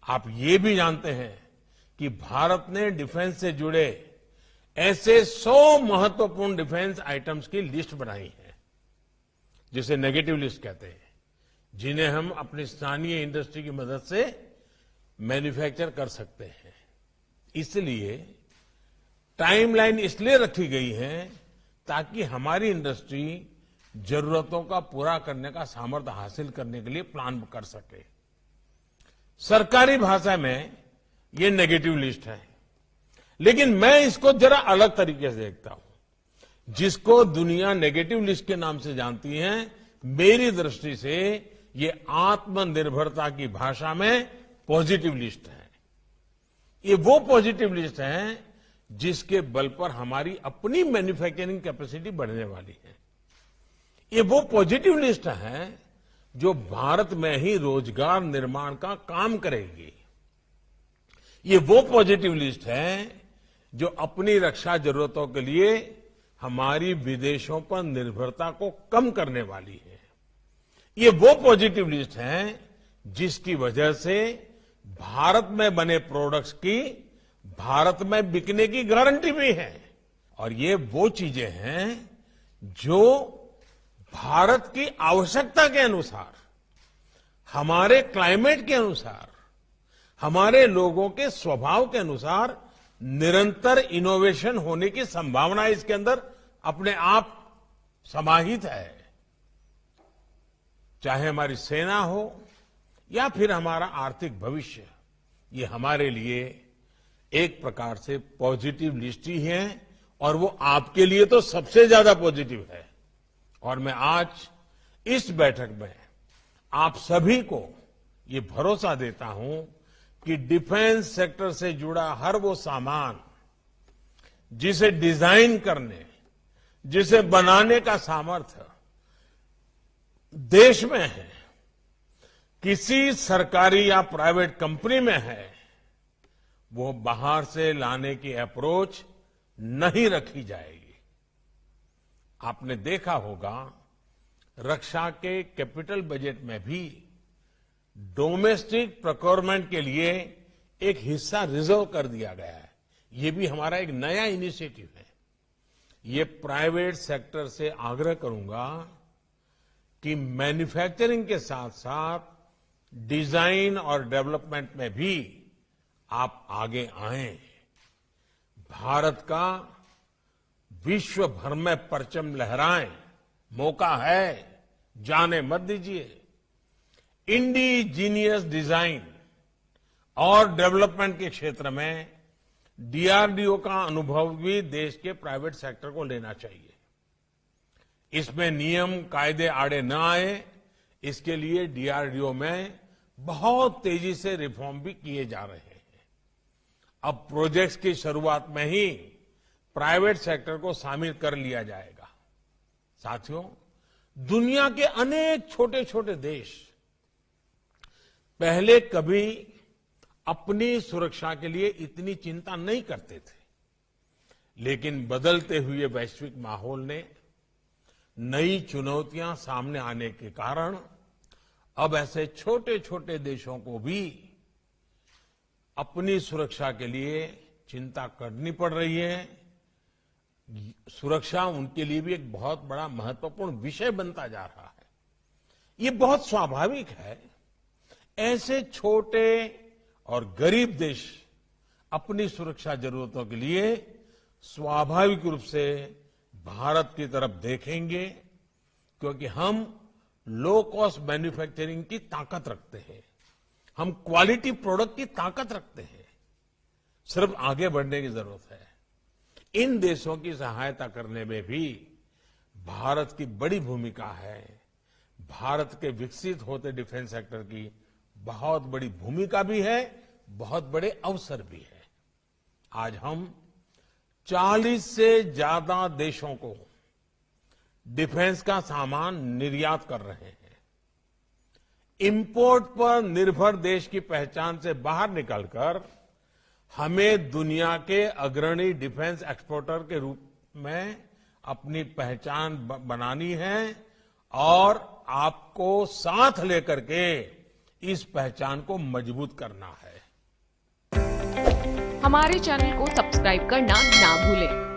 आप ये भी जानते हैं कि भारत ने डिफेंस से जुड़े ऐसे 100 महत्वपूर्ण डिफेंस आइटम्स की लिस्ट बनाई है, जिसे नेगेटिव लिस्ट कहते हैं, जिन्हें हम अपनी स्थानीय इंडस्ट्री की मदद से मैन्युफैक्चर कर सकते हैं। इसलिए टाइमलाइन इसलिए रखी गई है ताकि हमारी इंडस्ट्री जरूरतों का पूरा करने का सामर्थ्य हासिल करने के लिए प्लान कर सके। सरकारी भाषा में ये नेगेटिव लिस्ट है, लेकिन मैं इसको जरा अलग तरीके से देखता हूं। जिसको दुनिया नेगेटिव लिस्ट के नाम से जानती है, मेरी दृष्टि से ये आत्मनिर्भरता की भाषा में पॉजिटिव लिस्ट है। ये वो पॉजिटिव लिस्ट है जिसके बल पर हमारी अपनी मैन्युफैक्चरिंग कैपेसिटी बढ़ने वाली है। ये वो पॉजिटिव लिस्ट है जो भारत में ही रोजगार निर्माण का काम करेगी। ये वो पॉजिटिव लिस्ट है जो अपनी रक्षा जरूरतों के लिए हमारी विदेशों पर निर्भरता को कम करने वाली है। ये वो पॉजिटिव लिस्ट है जिसकी वजह से भारत में बने प्रोडक्ट्स की भारत में बिकने की गारंटी भी है। और ये वो चीजें हैं जो भारत की आवश्यकता के अनुसार, हमारे क्लाइमेट के अनुसार, हमारे लोगों के स्वभाव के अनुसार निरंतर इनोवेशन होने की संभावना इसके अंदर अपने आप समाहित है। चाहे हमारी सेना हो या फिर हमारा आर्थिक भविष्य, ये हमारे लिए एक प्रकार से पॉजिटिव लिस्ट ही है, और वो आपके लिए तो सबसे ज्यादा पॉजिटिव है। और मैं आज इस बैठक में आप सभी को ये भरोसा देता हूं कि डिफेंस सेक्टर से जुड़ा हर वो सामान जिसे डिजाइन करने, जिसे बनाने का सामर्थ्य देश में है, किसी सरकारी या प्राइवेट कंपनी में है, वो बाहर से लाने की अप्रोच नहीं रखी जाएगी। आपने देखा होगा रक्षा के कैपिटल बजट में भी डोमेस्टिक प्रोक्योरमेंट के लिए एक हिस्सा रिजर्व कर दिया गया है। ये भी हमारा एक नया इनिशिएटिव है। ये प्राइवेट सेक्टर से आग्रह करूंगा कि मैन्युफैक्चरिंग के साथ साथ डिजाइन और डेवलपमेंट में भी आप आगे आएं। भारत का विश्व भर में परचम लहराएं, मौका है, जाने मत दीजिए। इंडिजीनियस डिजाइन और डेवलपमेंट के क्षेत्र में डीआरडीओ का अनुभव भी देश के प्राइवेट सेक्टर को लेना चाहिए। इसमें नियम कायदे आड़े न आए, इसके लिए डीआरडीओ में बहुत तेजी से रिफॉर्म भी किए जा रहे हैं। अब प्रोजेक्ट्स की शुरुआत में ही प्राइवेट सेक्टर को शामिल कर लिया जाएगा। साथियों, दुनिया के अनेक छोटे छोटे देश पहले कभी अपनी सुरक्षा के लिए इतनी चिंता नहीं करते थे, लेकिन बदलते हुए वैश्विक माहौल ने, नई चुनौतियां सामने आने के कारण अब ऐसे छोटे छोटे देशों को भी अपनी सुरक्षा के लिए चिंता करनी पड़ रही है। सुरक्षा उनके लिए भी एक बहुत बड़ा महत्वपूर्ण विषय बनता जा रहा है। ये बहुत स्वाभाविक है। ऐसे छोटे और गरीब देश अपनी सुरक्षा जरूरतों के लिए स्वाभाविक रूप से भारत की तरफ देखेंगे, क्योंकि हम लो कॉस्ट मैन्युफैक्चरिंग की ताकत रखते हैं, हम क्वालिटी प्रोडक्ट की ताकत रखते हैं। सिर्फ आगे बढ़ने की जरूरत है। इन देशों की सहायता करने में भी भारत की बड़ी भूमिका है। भारत के विकसित होते डिफेंस सेक्टर की बहुत बड़ी भूमिका भी है, बहुत बड़े अवसर भी है। आज हम 40 से ज्यादा देशों को डिफेंस का सामान निर्यात कर रहे हैं। इंपोर्ट पर निर्भर देश की पहचान से बाहर निकलकर हमें दुनिया के अग्रणी डिफेंस एक्सपोर्टर के रूप में अपनी पहचान बनानी है और आपको साथ लेकर के इस पहचान को मजबूत करना है। हमारे चैनल को सब्सक्राइब करना ना भूलें